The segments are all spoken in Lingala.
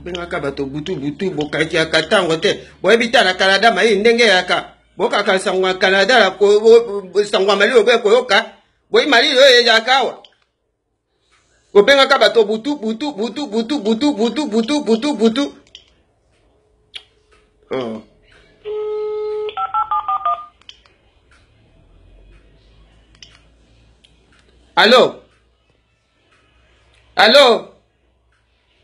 Bengaka bato butu butu bokati akatango te. Boye bita na Canada mai ndenge yaka. Boka ka sangwa Canada la ko sangwa mali obe ko yoka. Boye mali yo yakawa. Bengaka bato butu butu butu butu butu butu butu butu butu. Oh. Allô? Allô?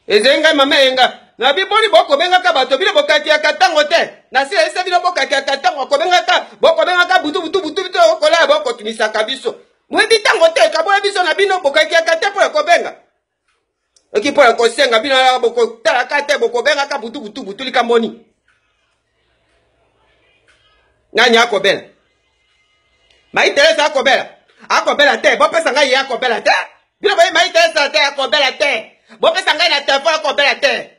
Ezenga mama yenga. Na biboli boko benga ka bato bile bokati ya katango te. Na si ese bile bokati ya katango ko benga ka boko benga ka butu butu butu butu ko la boko tunisa kabiso. Mwendi tango te ka bola biso na bino bokati ya kate po ko benga. Eki po ko senga bino la boko tala kate boko benga ka butu butu butu likamoni. Nani akobela? Mai Teresa akobela. Akobela te, bo pesa ngai akobela te. Bino boy mai Teresa te akobela te. Bo pesa ngai na telefone akobela te.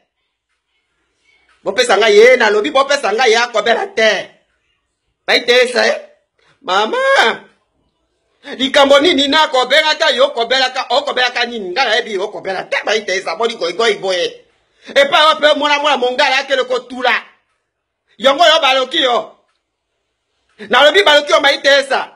Bo pesa ngai ye na lobi bo pesa ngai akobela te. Mai Teresa mama. Likambo nini na akobela ta yo kobela ka okobela ka nini ngala ebi okobela te mai Teresa bodi ko iboye. E pa ope mona mongala akele ko tula. Yongo yo baloki yo. Na lobi baloki yo mai Teresa.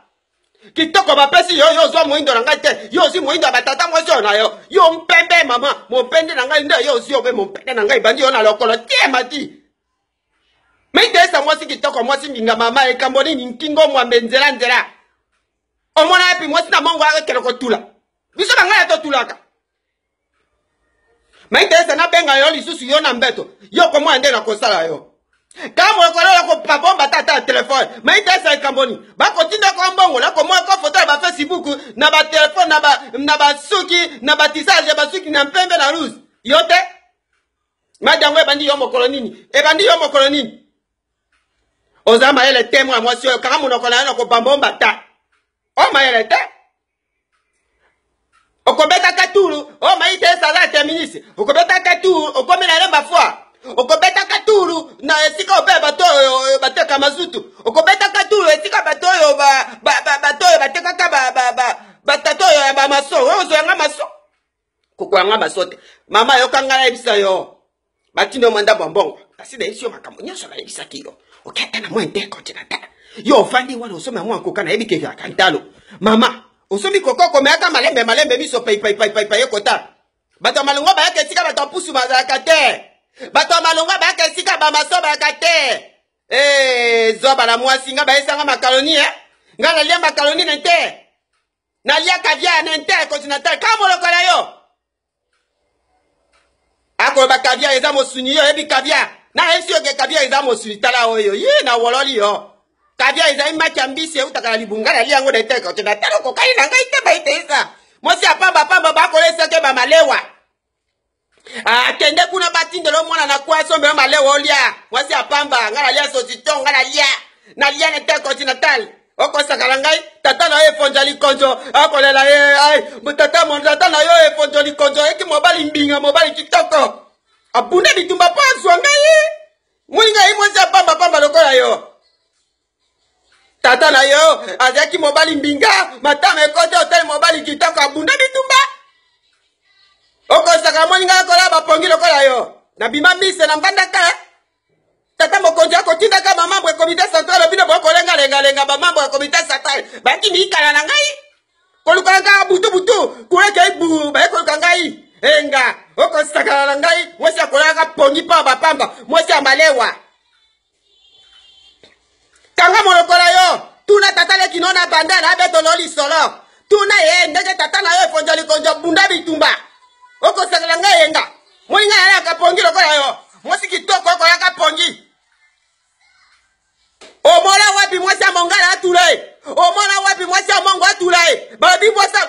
Kitoko bapesi yo zo moindo na ngai te. Yo si moindo batata mwasi na yo. Yo mpembe mama, mpende na ngai nda yo si obe mpende na ngai bandi yo na lokolo tie mati. Mai Teresa mwasi kitoko mwasi mbinga mama e kamboni nkingo mwambe nzela nzela. Omona epi mwasi na mongo ake keloko tula. Biso na ngai to tulaka. Mai Teresa na benga yo lisusu yo na mbeto. Yo ko mwa ndena kosala yo. Kamo ko la ko pabomba tata telefone mai Teresa kamboni ba kotinda ko mbongo la ko mo ko photo ba Facebook na ba telefone na ba suki na ba tisage ba suki na mpembe na ruse yote madango e bandi yo mokolo nini e bandi yo mokolo nini ozama ele temwa mwasi yo kama monoko na ko pabomba ta o ma ele te okobeta katuru o mai Teresa la terminisi okobeta katuru okomela lemba fois okobeta katuru na esika ope bato bateka mazutu okobeta katuru esika bato bato bateka ka batato ya ba maso ozo yanga maso kukwanga masote mama yo kangala ebisa yo batindo manda bombongo asida isio makambo nyoso la ebisa kiyo okata na mo ente continental yo fandi wana osoma mwa kokana ebike ya kantalo mama osomi kokoko meaka malembe biso pai kota bato malungo ba yake esika bato pusu bazaka te bato malonga ba kesika ba masoba kate zoba la mwasi nga ba esanga makaroni nga na lia makaroni nente na lia caviar nente continental kamo lokola yo ako ba caviar eza mosuni yo ebi caviar na esi oge caviar eza mosuni tala oyo yi na wololi yo caviar eza imaki ambisi utaka libunga na lia ngo nente continental ko kai na ngai te ba itesa mosi apamba ba ko leseke ba malewa kende kuna batinde lo mwana na kwa sombe malewa olia mwasi apamba ngala lia sosito ngala lia na lia nete continental oko sakala ngai tata na ye fonjali konjo akolela ye ai tata mon tata na yo e fonjali konjo eki mobali mbinga mobali kitoko abunda bitumba paswa ngai mwinga yi mwasi apamba lokola yo tata na yo azaki mobali mbinga matame kote hotel mobali kitoko abunda bitumba oko saka moninga kola bapongi lokola yo na bima mise na mbandaka tata mokonzi akotinda ka mamambo ya komite central bino boko lenga ba mambo ya komite central baki mikala na ngai koluka nga butu kuleke ibu ba koluka ngai enga oko saka na ngai mwesi akola ka pongi pa bapamba mwesi amalewa tanga molokola yo tuna tata le kinona bandana beto loli solo tuna ye ndege tata na yo fonjali konjo bunda bitumba oko sakala ngai enga moninga ya kapongi lokola yo mwasi kitoko oko ya kapongi omona wapi mwasi amongala atulai omona wapi mwasi amongo atulai balobi mwasa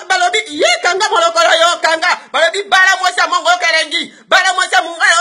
balobi ye kanga molokola yo kanga balobi bala mwasi amongo kerengi bala mwasi amongala